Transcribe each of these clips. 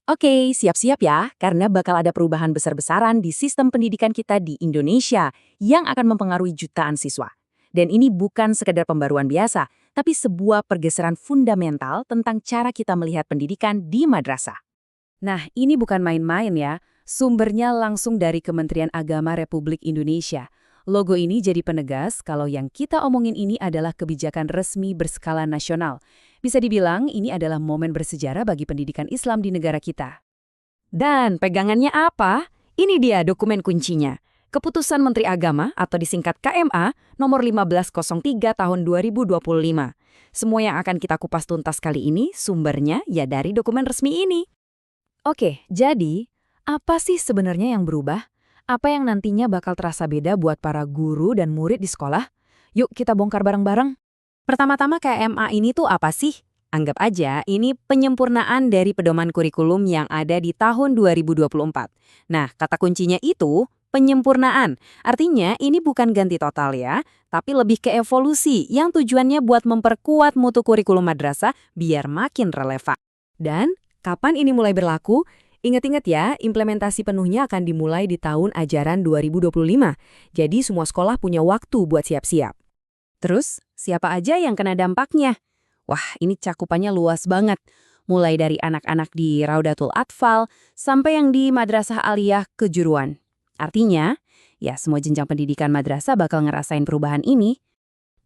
Oke, siap-siap ya, karena bakal ada perubahan besar-besaran di sistem pendidikan kita di Indonesia yang akan mempengaruhi jutaan siswa. Dan ini bukan sekedar pembaruan biasa, tapi sebuah pergeseran fundamental tentang cara kita melihat pendidikan di madrasah. Nah, ini bukan main-main ya. Sumbernya langsung dari Kementerian Agama Republik Indonesia. Logo ini jadi penegas kalau yang kita omongin ini adalah kebijakan resmi berskala nasional. Bisa dibilang ini adalah momen bersejarah bagi pendidikan Islam di negara kita. Dan pegangannya apa? Ini dia dokumen kuncinya. Keputusan Menteri Agama atau disingkat KMA nomor 1503 tahun 2025. Semua yang akan kita kupas tuntas kali ini sumbernya ya dari dokumen resmi ini. Oke, jadi apa sih sebenarnya yang berubah? Apa yang nantinya bakal terasa beda buat para guru dan murid di sekolah? Yuk kita bongkar bareng-bareng. Pertama-tama KMA ini tuh apa sih? Anggap aja ini penyempurnaan dari pedoman kurikulum yang ada di tahun 2024. Nah, kata kuncinya itu penyempurnaan. Artinya ini bukan ganti total ya, tapi lebih ke evolusi yang tujuannya buat memperkuat mutu kurikulum madrasah biar makin relevan. Dan kapan ini mulai berlaku? Ingat-ingat ya, implementasi penuhnya akan dimulai di tahun ajaran 2025. Jadi semua sekolah punya waktu buat siap-siap. Terus, siapa aja yang kena dampaknya? Wah, ini cakupannya luas banget. Mulai dari anak-anak di Raudatul Atfal sampai yang di Madrasah Aliyah Kejuruan. Artinya, ya semua jenjang pendidikan madrasah bakal ngerasain perubahan ini.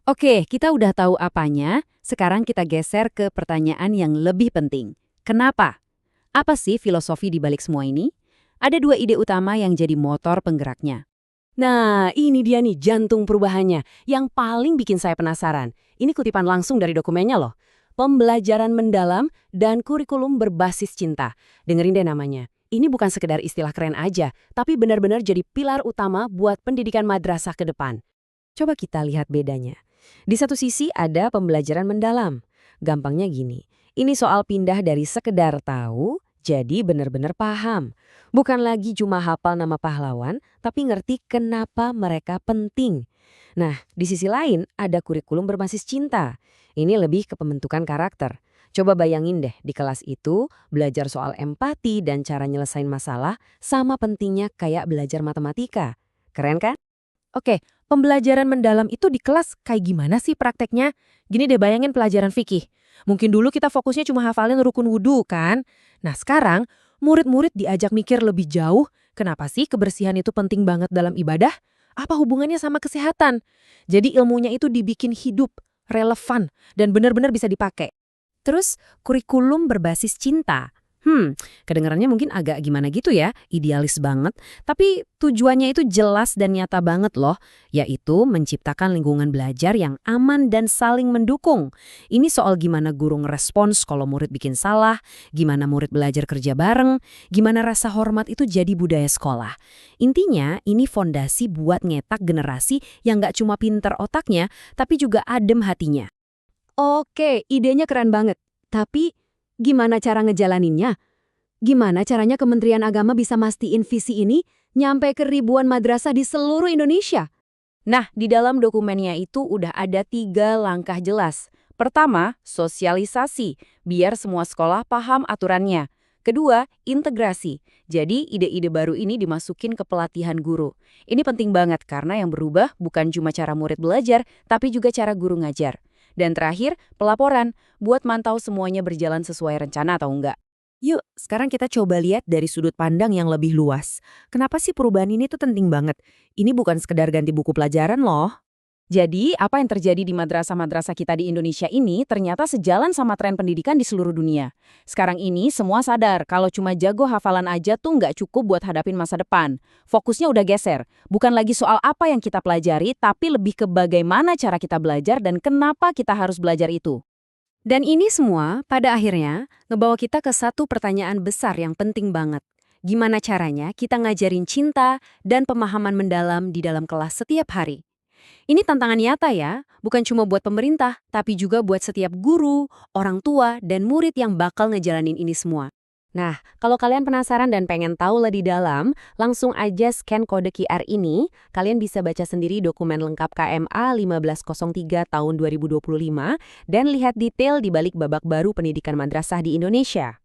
Oke, kita udah tahu apanya. Sekarang kita geser ke pertanyaan yang lebih penting. Kenapa? Apa sih filosofi di balik semua ini? Ada dua ide utama yang jadi motor penggeraknya. Nah, ini dia nih jantung perubahannya yang paling bikin saya penasaran. Ini kutipan langsung dari dokumennya loh. Pembelajaran mendalam dan kurikulum berbasis cinta. Dengerin deh namanya. Ini bukan sekedar istilah keren aja, tapi benar-benar jadi pilar utama buat pendidikan madrasah ke depan. Coba kita lihat bedanya. Di satu sisi ada pembelajaran mendalam. Gampangnya gini, ini soal pindah dari sekedar tahu jadi benar-benar paham. Bukan lagi cuma hafal nama pahlawan, tapi ngerti kenapa mereka penting. Nah, di sisi lain ada kurikulum berbasis cinta. Ini lebih ke pembentukan karakter. Coba bayangin deh, di kelas itu belajar soal empati dan cara nyelesain masalah sama pentingnya kayak belajar matematika. Keren kan? Oke, pembelajaran mendalam itu di kelas kayak gimana sih prakteknya? Gini deh bayangin pelajaran fikih. Mungkin dulu kita fokusnya cuma hafalin rukun wudhu kan? Nah sekarang, murid-murid diajak mikir lebih jauh, kenapa sih kebersihan itu penting banget dalam ibadah? Apa hubungannya sama kesehatan? Jadi ilmunya itu dibikin hidup, relevan, dan benar-benar bisa dipakai. Terus, kurikulum berbasis cinta. Kedengarannya mungkin agak gimana gitu ya, idealis banget. Tapi tujuannya itu jelas dan nyata banget loh, yaitu menciptakan lingkungan belajar yang aman dan saling mendukung. Ini soal gimana guru ngerespons kalau murid bikin salah, gimana murid belajar kerja bareng, gimana rasa hormat itu jadi budaya sekolah. Intinya, ini fondasi buat ngetak generasi yang gak cuma pinter otaknya, tapi juga adem hatinya. Oke, idenya keren banget. Tapi gimana cara ngejalaninnya? Gimana caranya Kementerian Agama bisa mastiin visi ini nyampe ke ribuan madrasah di seluruh Indonesia? Nah, di dalam dokumennya itu udah ada 3 langkah jelas. Pertama, sosialisasi, biar semua sekolah paham aturannya. Kedua, integrasi. Jadi, ide-ide baru ini dimasukin ke pelatihan guru. Ini penting banget karena yang berubah bukan cuma cara murid belajar, tapi juga cara guru ngajar. Dan terakhir, pelaporan, buat mantau semuanya berjalan sesuai rencana atau enggak. Yuk, sekarang kita coba lihat dari sudut pandang yang lebih luas. Kenapa sih perubahan ini tuh penting banget? Ini bukan sekedar ganti buku pelajaran loh. Jadi, apa yang terjadi di madrasah-madrasah kita di Indonesia ini ternyata sejalan sama tren pendidikan di seluruh dunia. Sekarang ini semua sadar kalau cuma jago hafalan aja tuh nggak cukup buat hadapin masa depan. Fokusnya udah geser. Bukan lagi soal apa yang kita pelajari, tapi lebih ke bagaimana cara kita belajar dan kenapa kita harus belajar itu. Dan ini semua, pada akhirnya, ngebawa kita ke satu pertanyaan besar yang penting banget. Gimana caranya kita ngajarin cinta dan pemahaman mendalam di dalam kelas setiap hari? Ini tantangan nyata ya, bukan cuma buat pemerintah, tapi juga buat setiap guru, orang tua, dan murid yang bakal ngejalanin ini semua. Nah, kalau kalian penasaran dan pengen tahu lebih dalam, langsung aja scan kode QR ini, kalian bisa baca sendiri dokumen lengkap KMA 1503 tahun 2025 dan lihat detail di balik babak baru pendidikan madrasah di Indonesia.